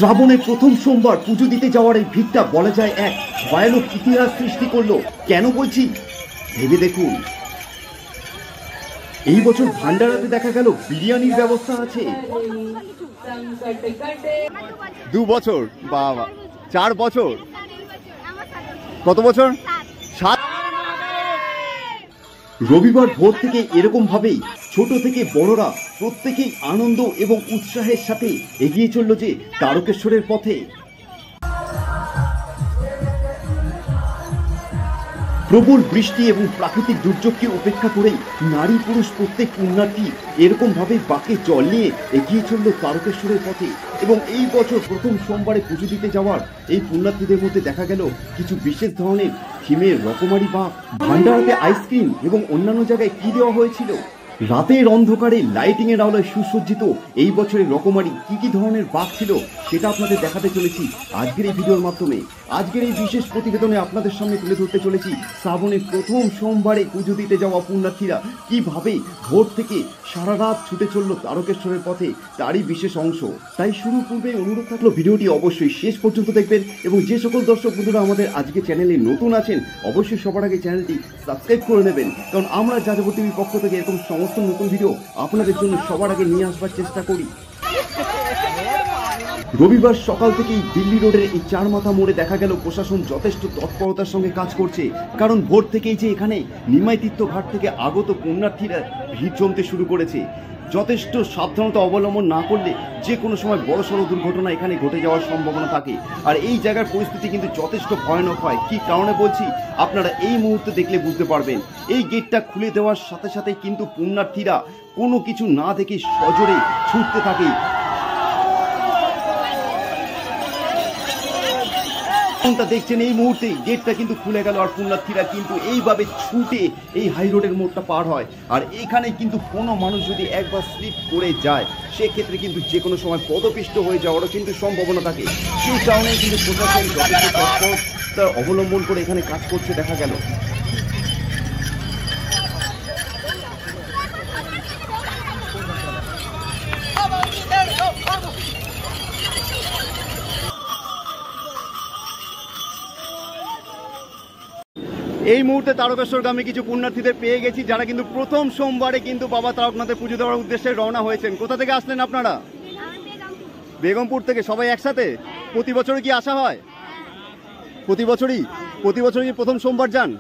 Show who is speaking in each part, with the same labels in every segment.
Speaker 1: শ্রাবণের প্রথম সোমবার পুজো দিতে যাওয়ার এই ভিড়টা বলা যায় এক ভয়ানক ইতিহাস সৃষ্টি করলো। কেন বলছি ভেবে দেখুন। এই বছর ভান্ডারাতে দেখা গেল বিরিয়ানির ব্যবস্থা আছে।
Speaker 2: 2 বছর, বাবা 4 বছর, কত বছর? 7।
Speaker 1: রবিবার ভোর থেকে এরকম ভাবেই ছোট থেকে বড়রা প্রত্যেকেই আনন্দ এবং উৎসাহের সাথে এগিয়ে চলল যে তারকেশ্বরের পথে। প্রবল বৃষ্টি এবং প্রাকৃতিক দুর্যোগকে উপেক্ষা করেই নারী পুরুষ প্রত্যেক পুণ্যার্থী এরকম ভাবে বাঁকে জল নিয়ে এগিয়ে চলল তারকেশ্বরের পথে। এবং এই বছর প্রথম সোমবারে পুজো দিতে যাওয়ার এই পুণ্যার্থীদের মধ্যে দেখা গেল কিছু বিশেষ ধরনের থিমের রকমারি বাঁক। ভান্ডারাতে আইসক্রিম এবং অন্যান্য জায়গায় কি দেওয়া হয়েছিল, রাতের অন্ধকারে লাইটিং এর আলোয় সুসজ্জিত এই বছরের রকমারি কি কি ধরনের বাঁক ছিল সেটা আপনাদের দেখাতে চলেছি আজকের এই ভিডিওর মাধ্যমে। আজকের এই বিশেষ প্রতিবেদনে আপনাদের সামনে তুলে ধরতে চলেছি শ্রাবণের প্রথম সোমবারে পুজো দিতে যাওয়া পুণ্যার্থীরা কিভাবে ভোর থেকে সারা রাত ছুটে চলল তারকেশ্বরের পথে, তারই বিশেষ অংশ। তাই শুরুর পূর্বে অনুরোধ থাকলো ভিডিওটি অবশ্যই শেষ পর্যন্ত দেখবেন এবং যে সকল দর্শক বন্ধুরা আমাদের আজকে চ্যানেলে নতুন আছেন অবশ্যই সবার আগে চ্যানেলটি সাবস্ক্রাইব করে নেবেন, কারণ আমরা যাযাবর টিভির পক্ষ থেকে এরকম সমস্ত নতুন ভিডিও আপনাদের জন্য সবার আগে নিয়ে আসবার চেষ্টা করি। রবিবার সকাল থেকেই দিল্লি রোডের এই চারমাথা মোড়ে দেখা গেল প্রশাসন যথেষ্ট তৎপরতার সঙ্গে কাজ করছে, কারণ ভোর থেকেই যে এখানে নিমাই তীর্থ ঘাট থেকে আগত পুণ্যার্থীরা ভিড় জমতে শুরু করেছে। যথেষ্ট সাবধানতা অবলম্বন না করলে যে কোনো সময় বড়সড় দুর্ঘটনা এখানে ঘটে যাওয়ার সম্ভাবনা থাকে। আর এই জায়গার পরিস্থিতি কিন্তু যথেষ্ট ভয়ানক হয়। কি কারণে বলছি আপনারা এই মুহূর্তে দেখলে বুঝতে পারবেন। এই গেটটা খুলে দেওয়ার সাথে সাথে কিন্তু পুণ্যার্থীরা কোনো কিছু না দেখে সজোরে ছুটতে থাকে। দেখছেন এই মুহূর্তে গেটটা কিন্তু খুলে গেল আর পুণ্যার্থীরা কিন্তু এইভাবে ছুটে এই হাই রোডের মোড়টা পার হয়। আর এখানে কিন্তু কোনো মানুষ যদি একবার স্লিপ করে যায় সেক্ষেত্রে কিন্তু যে কোনো সময় পদপিষ্ট হয়ে যাওয়ারও কিন্তু সম্ভাবনা থাকে। সেই কারণে কিন্তু প্রশাসন যথেষ্ট তৎপরতা অবলম্বন করে এখানে কাজ করছে দেখা গেল।
Speaker 2: এই মুহূর্তে তারকেশ্বরগামী কিছু পুণ্যার্থীদের পেয়ে গেছি যারা কিন্তু প্রথম সোমবারে কিন্তু বাবা তারকনাথের পুজো দেওয়ার উদ্দেশ্যে রওনা হয়েছেন। কোথা থেকে আসলেন আপনারা? বেগমপুর থেকে। সবাই একসাথে? প্রতি বছরই কি আসা হয়? প্রতি বছরই প্রথম সোমবার যান?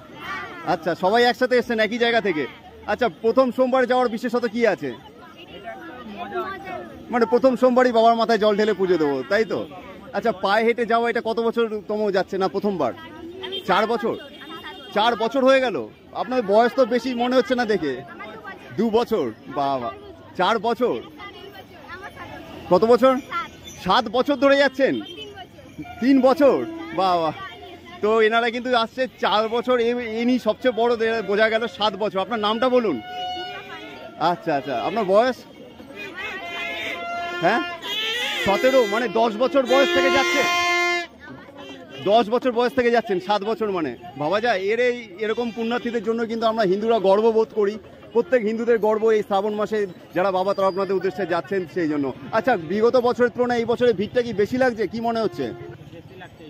Speaker 2: আচ্ছা, সবাই একসাথে এসছেন একই জায়গা থেকে। আচ্ছা, প্রথম সোমবারে যাওয়ার বিশেষত কি আছে? মানে প্রথম সোমবারই বাবার মাথায় জল ঢেলে পুজো দেবো, তাই তো? আচ্ছা, পায়ে হেঁটে যাওয়া এটা কত বছর তম যাচ্ছে না প্রথমবার? 4 বছর। 4 বছর হয়ে গেল। আপনার বয়স তো বেশি মনে হচ্ছে না দেখে। 2 বছর, বাবা 4 বছর, কত বছর? 7 বছর ধরে যাচ্ছেন। 3 বছর, বাবা। তো এনারা কিন্তু আসছে 4 বছর, ইনি সবচেয়ে বড় বোঝা গেল 7 বছর। আপনার নামটা বলুন। আচ্ছা আচ্ছা, আপনার বয়স? হ্যাঁ 17, মানে 10 বছর বয়স থেকে যাচ্ছে। 10 বছর বয়স থেকে যাচ্ছেন, 7 বছর মানে ভাবা যায়। এরকম পুণ্যার্থীদের জন্য কিন্তু আমরা হিন্দুরা গর্ববোধ করি। প্রত্যেক হিন্দুদের গর্ব এই শ্রাবণ মাসে যারা বাবা তারকনাথের উদ্দেশ্যে যাচ্ছেন সেই জন্য। আচ্ছা, বিগত বছরের তুলনায় এই বছরের ভিড়টা কি বেশি লাগছে? কি মনে হচ্ছে?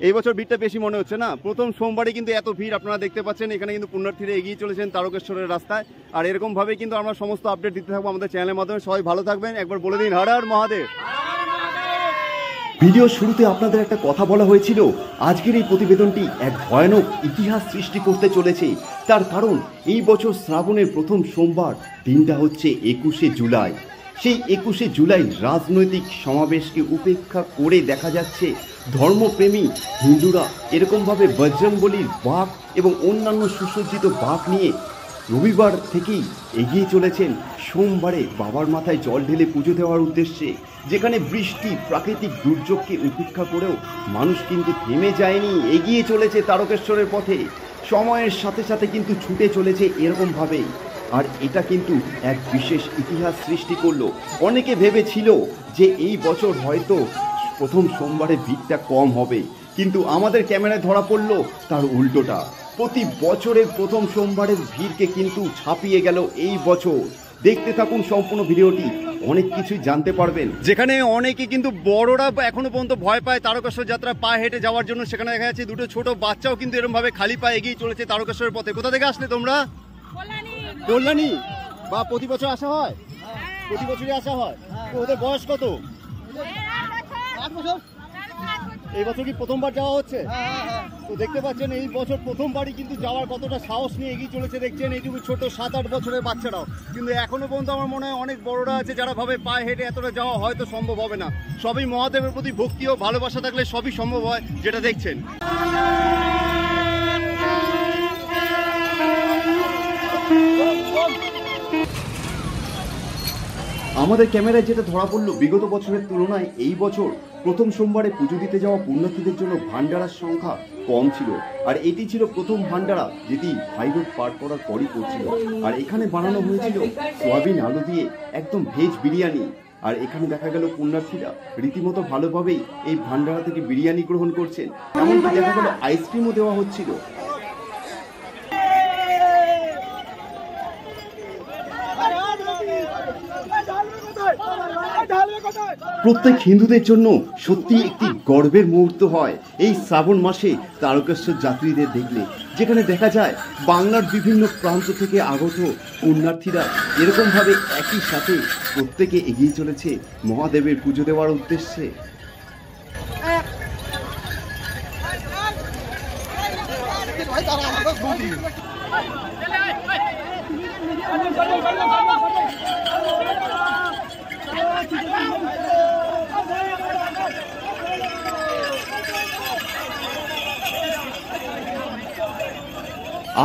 Speaker 2: এই বছর ভিড়টা বেশি মনে হচ্ছে না? প্রথম সোমবারে কিন্তু এত ভিড় আপনারা দেখতে পাচ্ছেন। এখানে কিন্তু পুণ্যার্থীরা এগিয়ে চলেছেন তারকেশ্বরের রাস্তায়। আর এরকমভাবে কিন্তু আমরা সমস্ত আপডেট দিতে থাকবো আমাদের চ্যানেলের মাধ্যমে। সবাই ভালো থাকবেন। একবার বলে দিন হর হর মহাদেব।
Speaker 1: ভিডিও শুরুতে আপনাদের একটা কথা বলা হয়েছিল, আজকের এই প্রতিবেদনটি এক ভয়ানক ইতিহাস সৃষ্টি করতে চলেছে। তার কারণ এই বছর শ্রাবণের প্রথম সোমবার দিনটা হচ্ছে 21শে জুলাই। সেই 21শে জুলাই রাজনৈতিক সমাবেশকে উপেক্ষা করে দেখা যাচ্ছে ধর্মপ্রেমী হিন্দুরা এরকমভাবে বজরংবলীর বাঁক এবং অন্যান্য সুসজ্জিত বাঁক নিয়ে রবিবার থেকেই এগিয়ে চলেছেন সোমবারে বাবার মাথায় জল ঢেলে পুজো দেওয়ার উদ্দেশ্যে। যেখানে বৃষ্টি প্রাকৃতিক দুর্যোগকে উপেক্ষা করেও মানুষ কিন্তু থেমে যায়নি, এগিয়ে চলেছে তারকেশ্বরের পথে। সময়ের সাথে সাথে কিন্তু ছুটে চলেছে এরকমভাবেই। আর এটা কিন্তু এক বিশেষ ইতিহাস সৃষ্টি করলো। অনেকে ভেবেছিল যে এই বছর হয়তো প্রথম সোমবারে ভিড়টা কম হবে, কিন্তু আমাদের ক্যামেরায় ধরা পড়লো তার উল্টোটা। প্রতি বছরের প্রথম সোমবারের ভিড়কে কিন্তু ছাপিয়ে গেল এই বছর। দেখতে থাকুন সম্পূর্ণ ভিডিওটি, অনেক কিছুই জানতে পারবেন।
Speaker 2: যেখানে অনেকে কিন্তু বড়রা এখনো পর্যন্ত ভয় পায় তারকেশ্বর যাত্রা পা হেঁটে যাওয়ার জন্য, সেখানে দেখা যাচ্ছে দুটো ছোট বাচ্চাও কিন্তু এরকম ভাবে খালি পায়ে এগিয়ে চলেছে তারকেশ্বরের পথে। কোথা থেকে আসলে তোমরা? কল্যাণী। বা প্রতি বছর আসা হয়? প্রতি বছরই আসা হয়। তো ওদের বয়স কত? 8 বছর। এই বছর কি প্রথমবার যাওয়া হচ্ছে? তো দেখতে পাচ্ছেন এই বছর প্রথমবারই কিন্তু যাওয়ার কতটা সাহস নিয়ে এগিয়ে চলেছে। দেখছেন এইটুকু ছোট 7-8 বছরের বাচ্চারাও, কিন্তু এখনো পর্যন্ত আমার মনে হয় অনেক বড়রা আছে যারা ভাবে পায়ে হেঁটে এতটা যাওয়া হয়তো সম্ভব হবে না। সবই মহাদেবের প্রতি ভক্তি ও ভালোবাসা থাকলে সবই সম্ভব হয়, যেটা দেখছেন।
Speaker 1: আমাদের ক্যামেরায় যেটা ধরা পড়লো, বিগত বছরের তুলনায় এই বছর প্রথম সোমবারে পুজো দিতে যাওয়া পুণ্যার্থীদের জন্য ভান্ডারার সংখ্যা কম ছিল। আর এটি ছিল প্রথম ভান্ডারা যেটি হাইরোড পার করার পরই পড়ছিল। আর এখানে বানানো হয়েছিল সোয়াবিন আলু দিয়ে একদম ভেজ বিরিয়ানি। আর এখানে দেখা গেল পুণ্যার্থীরা রীতিমতো ভালোভাবেই এই ভান্ডারা থেকে বিরিয়ানি গ্রহণ করছেন, এমনকি দেখা গেল আইসক্রিমও দেওয়া হচ্ছিল। প্রত্যেক হিন্দুদের জন্য সত্যি একটি গর্বের মুহূর্ত হয় এই শ্রাবণ মাসে তারকেশ্বর যাত্রীদের দেখলে, যেখানে দেখা যায় বাংলার বিভিন্ন প্রান্ত থেকে আগত পুণ্যার্থীরা এরকমভাবে একই সাথে প্রত্যেকে এগিয়ে চলেছে মহাদেবের পুজো দেওয়ার উদ্দেশ্যে।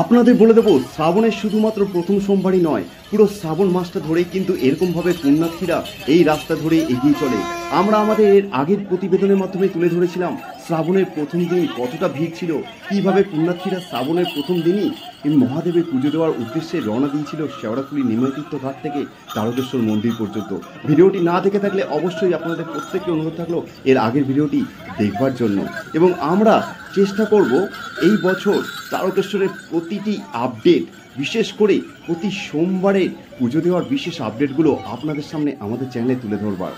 Speaker 1: আপনাদের বলে দেবো, শ্রাবণের শুধুমাত্র প্রথম সোমবারই নয়, পুরো শ্রাবণ মাসটা ধরে কিন্তু এরকমভাবে পুণ্যার্থীরা এই রাস্তা ধরে এগিয়ে চলে। আমরা আমাদের এর আগের প্রতিবেদনের মাধ্যমে তুলে ধরেছিলাম শ্রাবণের প্রথম দিন কতটা ভিড় ছিল, কিভাবে পুণ্যার্থীরা শ্রাবণের প্রথম দিনই এই মহাদেবের পুজো দেওয়ার উদ্দেশ্যে রওনা দিয়েছিল শেওড়াফুলি নিমতীর্থ ঘাট থেকে তারকেশ্বর মন্দির পর্যন্ত। ভিডিওটি না দেখে থাকলে অবশ্যই আপনাদের প্রত্যেককে অনুরোধ থাকলো এর আগের ভিডিওটি দেখবার জন্য। এবং আমরা চেষ্টা করব এই বছর তারকেশ্বরের প্রতিটি আপডেট, বিশেষ করে প্রতি সোমবারে পুজো দেওয়ার বিশেষ আপডেটগুলো আপনাদের সামনে আমাদের চ্যানেলে তুলে ধরবার।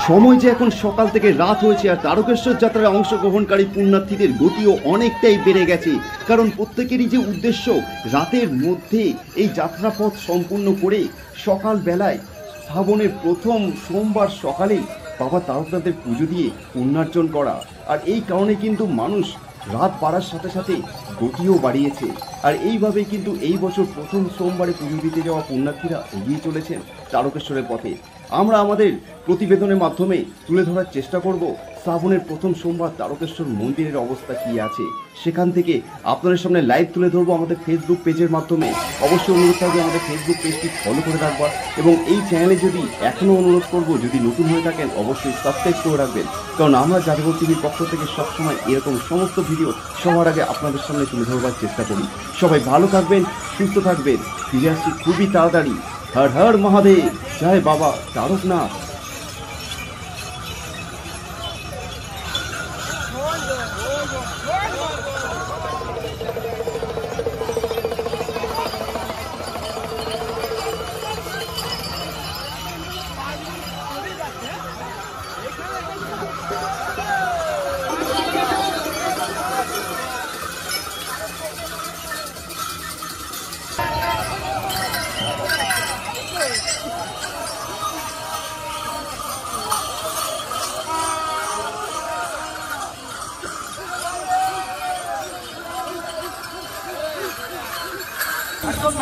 Speaker 1: সময় যে এখন সকাল থেকে রাত হয়েছে আর তারকেশ্বর যাত্রায় অংশগ্রহণকারী পুণ্যার্থীদের গতিও অনেকটাই বেড়ে গেছে, কারণ প্রত্যেকেরই যে উদ্দেশ্য রাতের মধ্যে এই যাত্রাপথ সম্পূর্ণ করে সকাল বেলায় শ্রাবণের প্রথম সোমবার সকালেই বাবা তারকনাথের পুজো দিয়ে পুণ্যার্জন করা। আর এই কারণে কিন্তু মানুষ রাত বাড়ার সাথে সাথে গতিও বাড়িয়েছে। আর এইভাবেই কিন্তু এই বছর প্রথম সোমবারে পুজো দিতে যাওয়া পুণ্যার্থীরা এগিয়ে চলেছেন তারকেশ্বরের পথে। আমরা আমাদের প্রতিবেদনের মাধ্যমে তুলে ধরার চেষ্টা করব শ্রাবণের প্রথম সোমবার তারকেশ্বর মন্দিরের অবস্থা কী আছে। সেখান থেকে আপনাদের সামনে লাইভ তুলে ধরবো আমাদের ফেসবুক পেজের মাধ্যমে। অবশ্যই অনুরোধ থাকবে আমাদের ফেসবুক পেজটি ফলো করে রাখবার, এবং এই চ্যানেলে যদি এখনও অনুরোধ করব যদি নতুন হয়ে থাকেন অবশ্যই সাবস্ক্রাইব করে রাখবেন, কারণ আমরা যাদবপুর টিভির পক্ষ থেকে সবসময় এরকম সমস্ত ভিডিও সবার আগে আপনাদের সামনে তুলে ধরবার চেষ্টা করি। সবাই ভালো থাকবেন, সুস্থ থাকবেন, ফিরে আসছি খুবই তাড়াতাড়ি। হর হর মহাদেব, জয় বাবা তারকনাথ।
Speaker 3: একদম